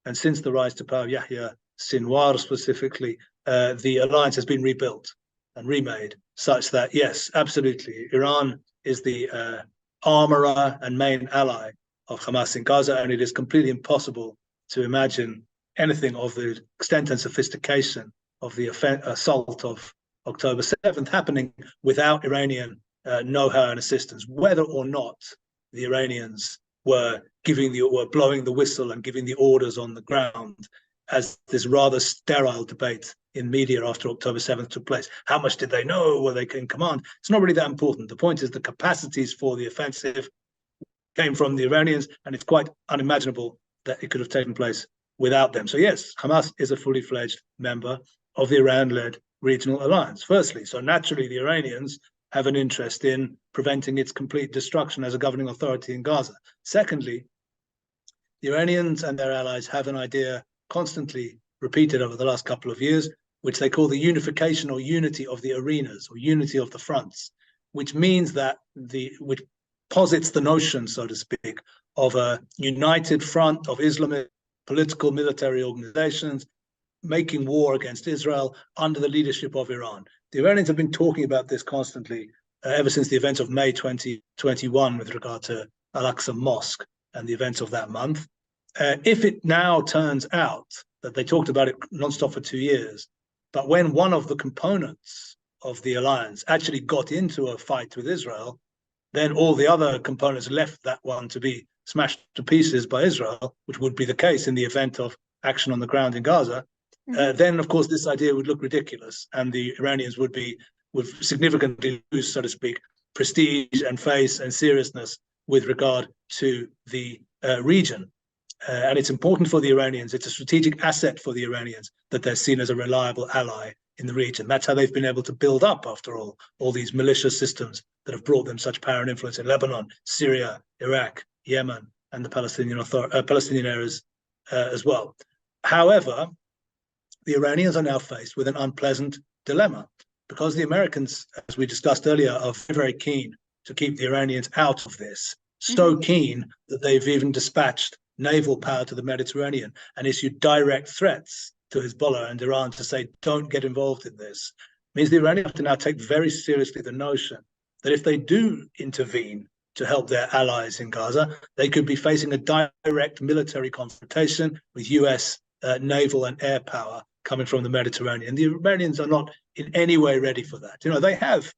Speaker 2: and since the rise to power of Yahya Sinwar specifically, the alliance has been rebuilt and remade such that, yes, absolutely, Iran is the armorer and main ally of Hamas in Gaza, and it is completely impossible to imagine anything of the extent and sophistication of the assault of October 7th happening without Iranian know-how and assistance, whether or not the Iranians were blowing the whistle and giving the orders on the ground, as this rather sterile debate in media after October 7th took place. How much did they know? Were they in command? It's not really that important. The point is the capacities for the offensive came from the Iranians, and it's quite unimaginable that it could have taken place without them. So yes, Hamas is a fully fledged member of the Iran-led regional alliance, firstly. So naturally, the Iranians have an interest in preventing its complete destruction as a governing authority in Gaza. Secondly, the Iranians and their allies have an idea constantly repeated over the last couple of years, which they call the unification or unity of the arenas, or unity of the fronts, which means that which posits the notion, so to speak, of a united front of Islamic political military organizations making war against Israel under the leadership of Iran. The Iranians have been talking about this constantly ever since the events of May 2021 with regard to Al-Aqsa Mosque and the events of that month. If it now turns out that they talked about it nonstop for 2 years, but when one of the components of the alliance actually got into a fight with Israel, then all the other components left that one to be smashed to pieces by Israel, which would be the case in the event of action on the ground in Gaza. Then, of course, this idea would look ridiculous, and the Iranians would significantly lose, so to speak, prestige and face and seriousness with regard to the region. And it's important for the Iranians. It's a strategic asset for the Iranians that they're seen as a reliable ally in the region. That's how they've been able to build up, after all these militia systems that have brought them such power and influence in Lebanon, Syria, Iraq, Yemen, and the Palestinian areas as well. However, the Iranians are now faced with an unpleasant dilemma, because the Americans, as we discussed earlier, are very keen to keep the Iranians out of this, so keen that they've even dispatched naval power to the Mediterranean and issued direct threats to Hezbollah and Iran to say, don't get involved in this. It means the Iranians have to now take very seriously the notion that if they do intervene to help their allies in Gaza. They could be facing a direct military confrontation with US naval and air power coming from the Mediterranean. The Iranians are not in any way ready for that. They have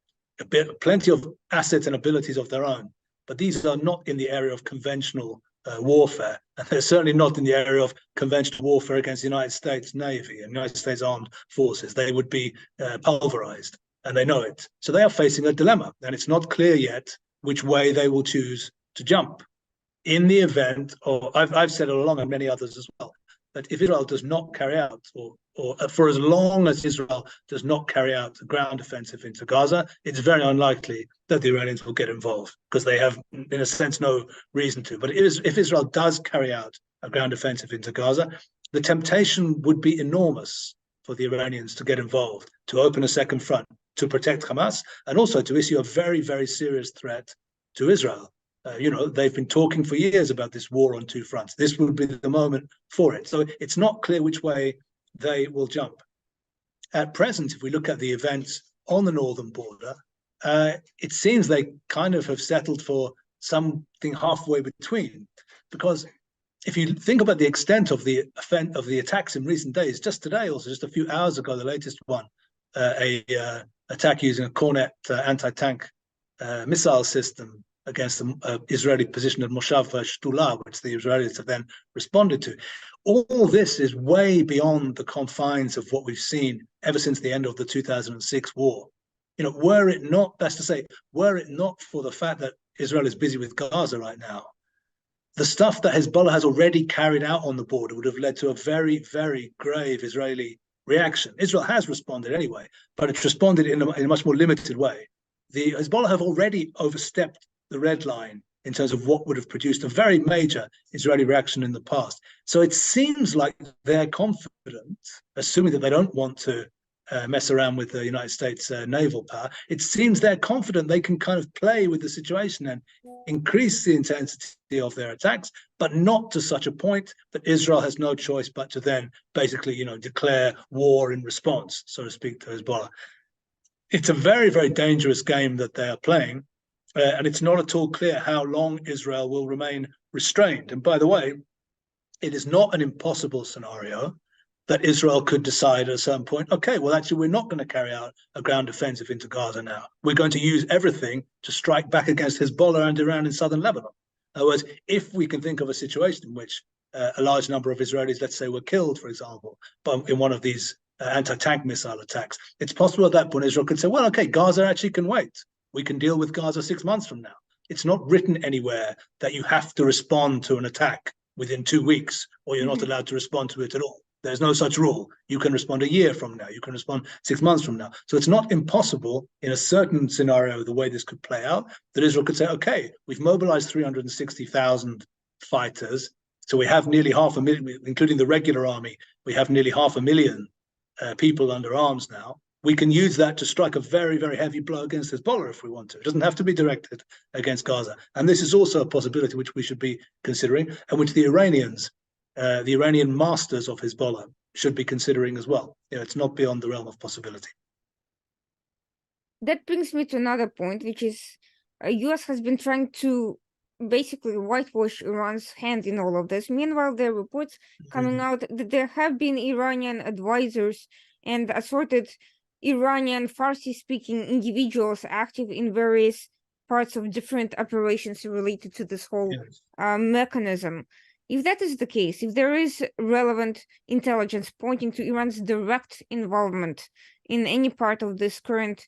Speaker 2: plenty of assets and abilities of their own, but these are not in the area of conventional warfare, and they're certainly not in the area of conventional warfare against the United States Navy and United States Armed Forces. They would be pulverized, and they know it. So they are facing a dilemma, and it's not clear yet which way they will choose to jump. In the event, or I've said it along, and many others as well, that if Israel does not carry out, or for as long as Israel does not carry out a ground offensive into Gaza, it's very unlikely that the Iranians will get involved, because they have, in a sense, no reason to. But if Israel does carry out a ground offensive into Gaza, the temptation would be enormous for the Iranians to get involved, to open a second front, to protect Hamas, and also to issue a very, very serious threat to Israel. They've been talking for years about this war on two fronts. This would be the moment for it. So it's not clear which way they will jump. At present, if we look at the events on the northern border, it seems they kind of have settled for something halfway between. Because if you think about the extent of the attacks in recent days, just today, also just a few hours ago, the latest one, a attack using a Kornet anti-tank missile system against the Israeli position at Mosab Shtula, which the Israelis have then responded to. All this is way beyond the confines of what we've seen ever since the end of the 2006 war. Were it not for the fact that Israel is busy with Gaza right now, the stuff that Hezbollah has already carried out on the border would have led to a very, very grave Israeli reaction. Israel has responded anyway, but it's responded in a much more limited way. The Hezbollah have already overstepped the red line in terms of what would have produced a very major Israeli reaction in the past. So it seems like they're confident, assuming that they don't want to mess around with the United States naval power. It seems they're confident they can kind of play with the situation and increase the intensity of their attacks, but not to such a point that Israel has no choice but to then basically, declare war in response, so to speak, to Hezbollah. It's a very, very dangerous game that they are playing. And it's not at all clear how long Israel will remain restrained. And by the way, it is not an impossible scenario that Israel could decide at a certain point, okay, well, actually, we're not going to carry out a ground offensive into Gaza now. We're going to use everything to strike back against Hezbollah and Iran in southern Lebanon. In other words, if we can think of a situation in which a large number of Israelis, let's say, were killed, for example, in one of these anti-tank missile attacks, it's possible at that point Israel could say, well, okay, Gaza actually can wait. We can deal with Gaza 6 months from now. It's not written anywhere that you have to respond to an attack within 2 weeks, or you're not allowed to respond to it at all. There's no such rule. You can respond a year from now. You can respond 6 months from now. So it's not impossible in a certain scenario, the way this could play out, that Israel could say, okay, we've mobilized 360,000 fighters. So we have nearly 500,000, including the regular army, we have nearly 500,000 people under arms now. We can use that to strike a very, very heavy blow against Hezbollah if we want to. It doesn't have to be directed against Gaza. And this is also a possibility which we should be considering, and which the Iranians, the Iranian masters of Hezbollah, should be considering as well. It's not beyond the realm of possibility.
Speaker 1: That brings me to another point, which is US has been trying to basically whitewash Iran's hand in all of this. Meanwhile, there are reports coming out that there have been Iranian advisors and assorted Iranian Farsi-speaking individuals active in various parts of different operations related to this whole mechanism. If that is the case, if there is relevant intelligence pointing to Iran's direct involvement in any part of this current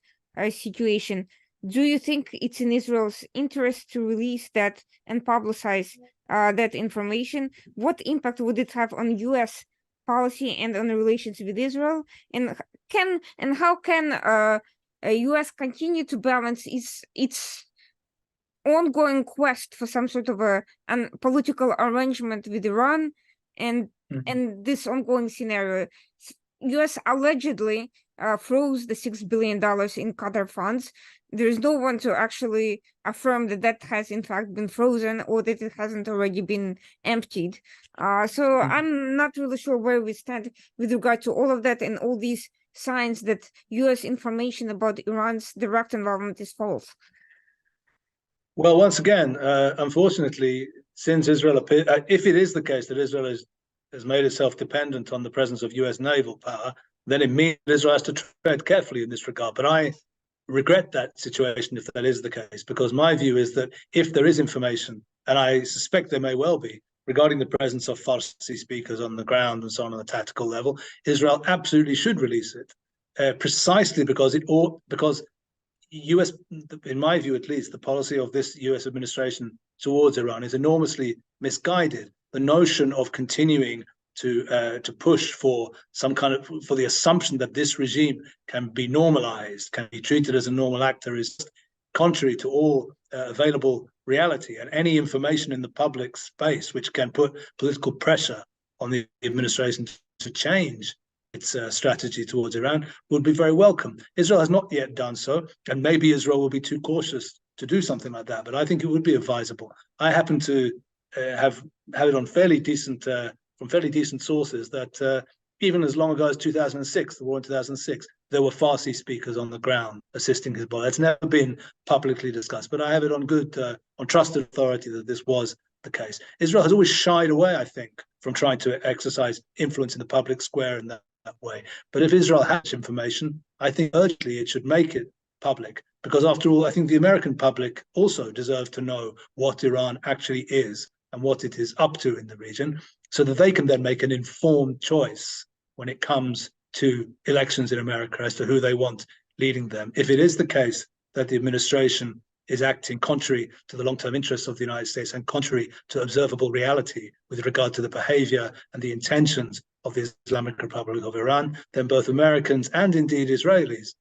Speaker 1: situation, do you think it's in Israel's interest to release that and publicize that information? What impact would it have on U.S. policy and on the relations with Israel? And how can U.S. continue to balance its ongoing quest for some sort of a political arrangement with Iran and this ongoing scenario? U.S. allegedly froze the $6 billion in Qatar funds. There is no one to actually affirm that that has in fact been frozen or that it hasn't already been emptied. So I'm not really sure where we stand with regard to all of that and all these signs that U.S. information about Iran's direct involvement is false.
Speaker 2: Well, once again, unfortunately, since Israel, if it is the case that Israel has made itself dependent on the presence of US naval power, then it means Israel has to tread carefully in this regard. But I regret that situation if that is the case, because my view is that if there is information, and I suspect there may well be, regarding the presence of Farsi speakers on the ground and so on the tactical level, Israel absolutely should release it, precisely because US, in my view at least, the policy of this US administration towards Iran is enormously misguided. The notion of continuing to push for some kind of for the assumption that this regime can be normalized, can be treated as a normal actor, is contrary to all available reality. And any information in the public space which can put political pressure on the administration to change its strategy towards Iran would be very welcome. Israel has not yet done so, and maybe Israel will be too cautious to do something like that. But I think it would be advisable. I happen to have it on fairly decent from fairly decent sources that even as long ago as 2006, the war in 2006, there were Farsi speakers on the ground assisting Hezbollah. It's never been publicly discussed, but I have it on on trusted authority that this was the case. Israel has always shied away, I think, from trying to exercise influence in the public square in that way. But if Israel has information, I think urgently it should make it public, because after all, I think the American public also deserve to know what Iran actually is and what it is up to in the region, so that they can then make an informed choice when it comes to elections in America as to who they want leading them. If it is the case that the administration is acting contrary to the long-term interests of the United States and contrary to observable reality with regard to the behavior and the intentions of the Islamic Republic of Iran, then both Americans and indeed Israelis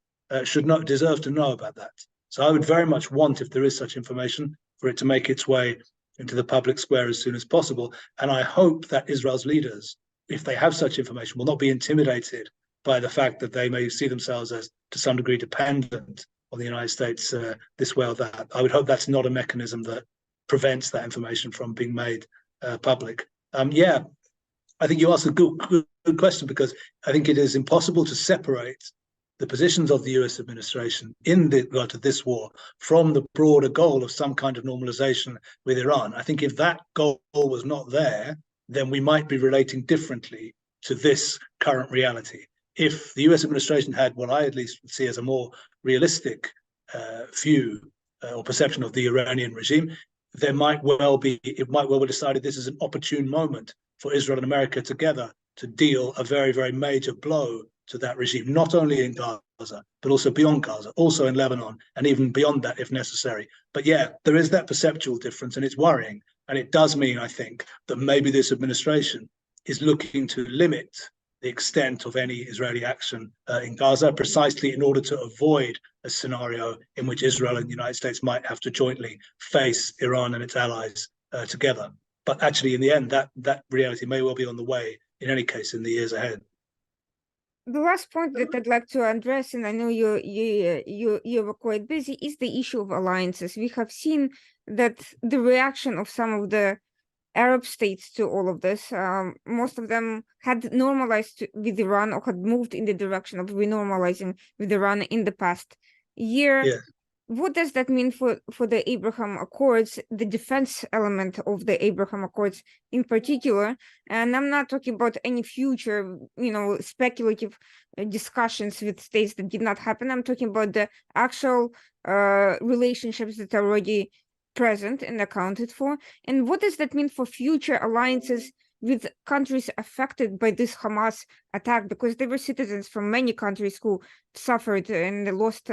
Speaker 2: deserve to know about that. So I would very much want, if there is such information, for it to make its way into the public square as soon as possible. And I hope that Israel's leaders, if they have such information, will not be intimidated by the fact that they may see themselves as, to some degree, dependent on the United States this way or that. I would hope that's not a mechanism that prevents that information from being made public. Yeah, I think you asked a good question, because I think it is impossible to separate the positions of the US administration in regard to this war from the broader goal of some kind of normalization with Iran. I think if that goal was not there, then we might be relating differently to this current reality. If the US administration had what I at least see as a more realistic view or perception of the Iranian regime, it might well be decided this is an opportune moment for Israel and America together to deal a very, very major blow to that regime, not only in Gaza, but also beyond Gaza, also in Lebanon, and even beyond that if necessary. But yeah, there is that perceptual difference, and it's worrying. And it does mean, I think, that maybe this administration is looking to limit the extent of any Israeli action in Gaza, precisely in order to avoid a scenario in which Israel and the United States might have to jointly face Iran and its allies together. But actually, in the end, that reality may well be on the way, in any case, in the years ahead.
Speaker 1: The last point that I'd like to address, and I know you were quite busy, is the issue of alliances. We have seen that the reaction of some of the Arab states to all of this, most of them had normalized with Iran or had moved in the direction of renormalizing with Iran in the past year.
Speaker 2: Yeah.
Speaker 1: What does that mean for the Abraham Accords, the defense element of the Abraham Accords in particular? And I'm not talking about any future, speculative discussions with states that did not happen. I'm talking about the actual relationships that are already present and accounted for. And what does that mean for future alliances with countries affected by this Hamas attack? Because there were citizens from many countries who suffered and lost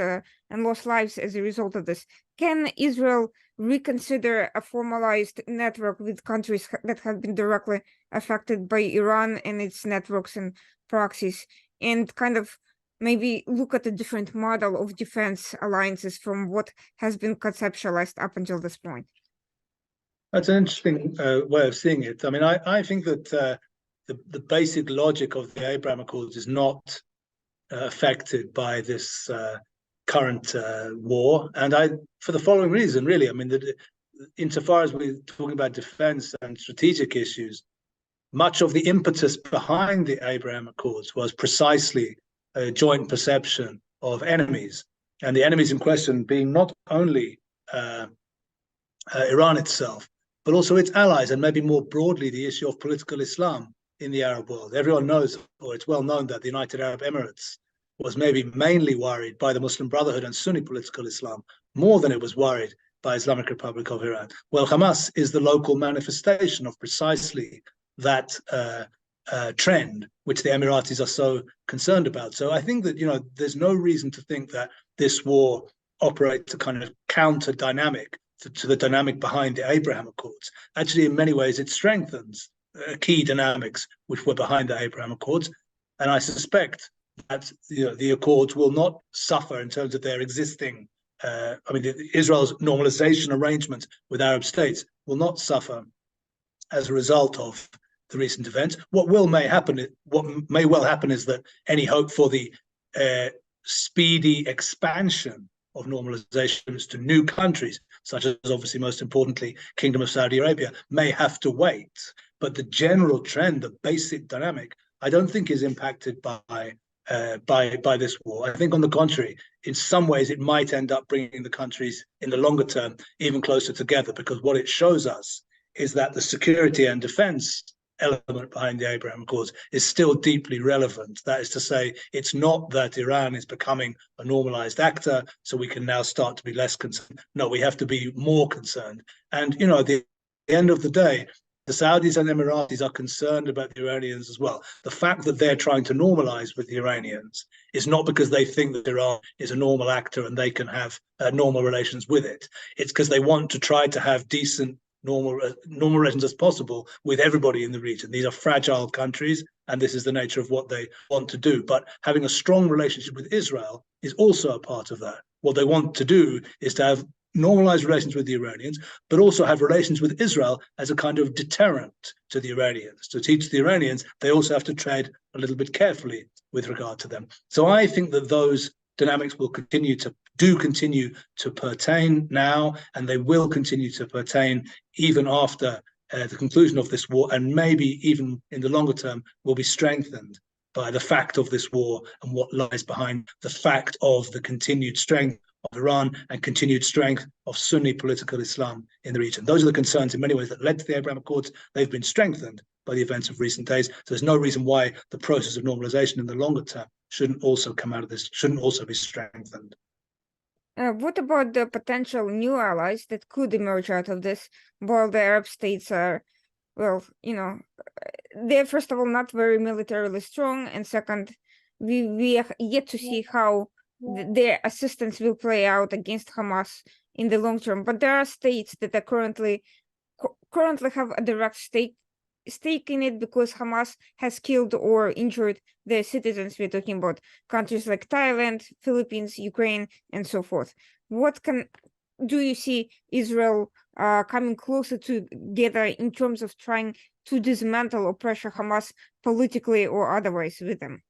Speaker 1: lives as a result of this. Can Israel reconsider a formalized network with countries that have been directly affected by Iran and its networks and proxies, and kind of maybe look at a different model of defense alliances from what has been conceptualized up until this point?
Speaker 2: That's an interesting way of seeing it. I mean, I think that the basic logic of the Abraham Accords is not affected by this current war, and for the following reason, really. I mean, insofar as we're talking about defense and strategic issues, much of the impetus behind the Abraham Accords was precisely a joint perception of enemies, and the enemies in question being not only Iran itself, but also its allies, and maybe more broadly the issue of political Islam in the Arab world. Everyone knows, or it's well known, that the United Arab Emirates was maybe mainly worried by the Muslim Brotherhood and Sunni political Islam more than it was worried by Islamic Republic of Iran. Well, Hamas is the local manifestation of precisely that trend, which the Emiratis are so concerned about. So I think that, there's no reason to think that this war operates a kind of counter dynamic to the dynamic behind the Abraham Accords. Actually, in many ways, it strengthens key dynamics which were behind the Abraham Accords. And I suspect that the Accords will not suffer in terms of their existing. Israel's normalization arrangements with Arab states will not suffer as a result of the recent events. What may well happen is that any hope for the speedy expansion of normalizations to new countries, such as obviously most importantly Kingdom of Saudi Arabia, may have to wait. But the general trend, the basic dynamic, I don't think is impacted by this war. I think, on the contrary, in some ways it might end up bringing the countries in the longer term even closer together, because what it shows us is that the security and defense element behind the Abraham Accords is still deeply relevant. That is to say, it's not that Iran is becoming a normalized actor, so we can now start to be less concerned. No, we have to be more concerned. And, at the end of the day, the Saudis and Emiratis are concerned about the Iranians as well. The fact that they're trying to normalize with the Iranians is not because they think that Iran is a normal actor and they can have normal relations with it. It's because they want to try to have decent, normal relations as possible with everybody in the region. These are fragile countries, and this is the nature of what they want to do. But having a strong relationship with Israel is also a part of that. What they want to do is to have normalize relations with the Iranians, but also have relations with Israel as a kind of deterrent to the Iranians, to teach the Iranians they also have to tread a little bit carefully with regard to them. So I think that those dynamics will continue to pertain now, and they will continue to pertain even after the conclusion of this war, and maybe even in the longer term will be strengthened by the fact of this war and what lies behind the fact of the continued strength of Iran and continued strength of Sunni political Islam in the region. Those are the concerns in many ways that led to the Abraham Accords. They've been strengthened by the events of recent days. So there's no reason why the process of normalization in the longer term shouldn't also come out of this, shouldn't also be strengthened.
Speaker 1: What about the potential new allies that could emerge out of this, while the Arab states are, they're first of all not very militarily strong, and second, we are yet to see how their assistance will play out against Hamas in the long term. But there are states that are currently have a direct stake in it because Hamas has killed or injured their citizens. We're talking about countries like Thailand, Philippines, Ukraine, and so forth. Do you see Israel coming closer together in terms of trying to dismantle or pressure Hamas politically or otherwise with them?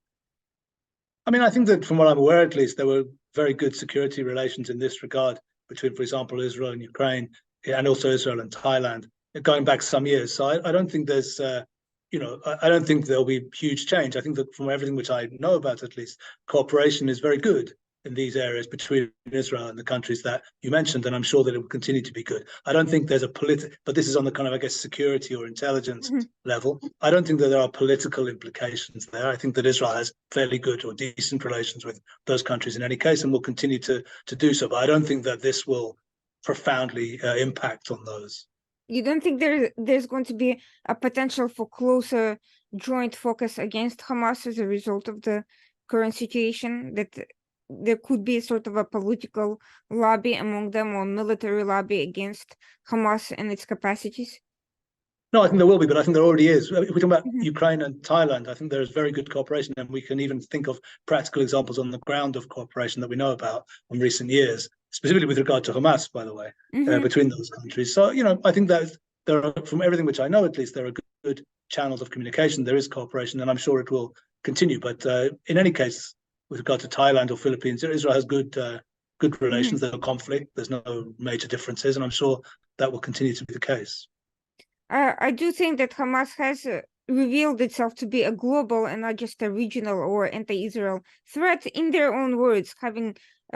Speaker 2: I think that from what I'm aware, at least, there were very good security relations in this regard between, for example, Israel and Ukraine, and also Israel and Thailand, going back some years. So I don't think there's, I don't think there'll be huge change. I think that from everything which I know about, at least, cooperation is very good in these areas between Israel and the countries that you mentioned, and I'm sure that it will continue to be good. I don't think there's but this is on the kind of, I guess, security or intelligence level. I don't think that there are political implications there. I think that Israel has fairly good or decent relations with those countries in any case, and will continue to do so. But I don't think that this will profoundly impact on those.
Speaker 1: You don't think there's going to be a potential for closer joint focus against Hamas as a result of the current situation, that there could be sort of a political lobby among them, or military lobby against Hamas and its capacities?
Speaker 2: No, I think there will be, but I think there already is. If we're talking about Ukraine and Thailand, I think there is very good cooperation, and we can even think of practical examples on the ground of cooperation that we know about in recent years, specifically with regard to Hamas, by the way, between those countries. So, I think that there are, from everything which I know, at least, there are good channels of communication. There is cooperation, and I'm sure it will continue. But in any case, with regard to Thailand or Philippines, Israel has good relations. There's no conflict. There's no major differences, and I'm sure that will continue to be the case.
Speaker 1: I do think that Hamas has revealed itself to be a global and not just a regional or anti-Israel threat in their own words, having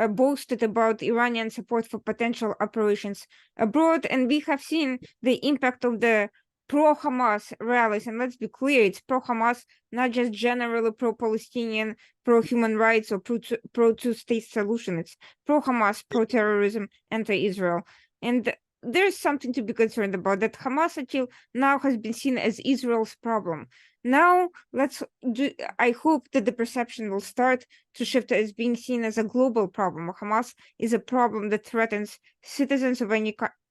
Speaker 1: boasted about Iranian support for potential operations abroad. And we have seen the impact of the pro-Hamas rallies. And let's be clear, it's pro-Hamas, not just generally pro-Palestinian, pro-human rights, or pro-two-state solution. It's pro-Hamas, pro-terrorism, anti-Israel. And there's something to be concerned about, that Hamas until now has been seen as Israel's problem. Now, I hope that the perception will start to shift as being seen as a global problem. Hamas is a problem that threatens citizens of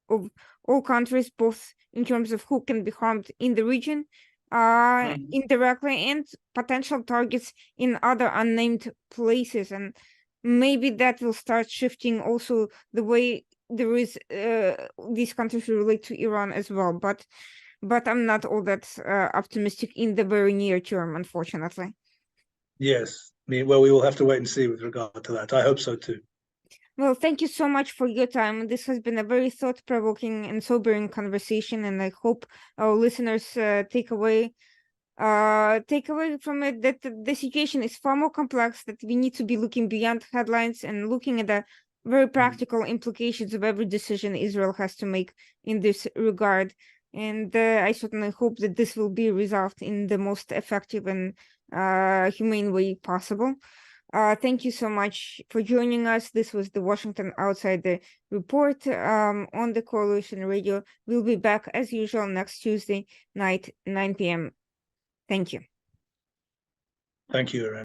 Speaker 1: of all countries, both in terms of who can be harmed in the region indirectly, and potential targets in other unnamed places. And maybe that will start shifting also the way there is these countries relate to Iran as well, but I'm not all that optimistic in the very near term, unfortunately.
Speaker 2: Yes, well, we will have to wait and see with regard to that. I hope so too.
Speaker 1: Well, thank you so much for your time. This has been a very thought-provoking and sobering conversation, and I hope our listeners take away from it that the situation is far more complex, that we need to be looking beyond headlines and looking at the very practical implications of every decision Israel has to make in this regard. And I certainly hope that this will be resolved in the most effective and humane way possible. Thank you so much for joining us. This was the Washington Outsider Report on the Coalition Radio. We'll be back as usual next Tuesday night, 9 p.m. Thank you.
Speaker 2: Thank you, Irene.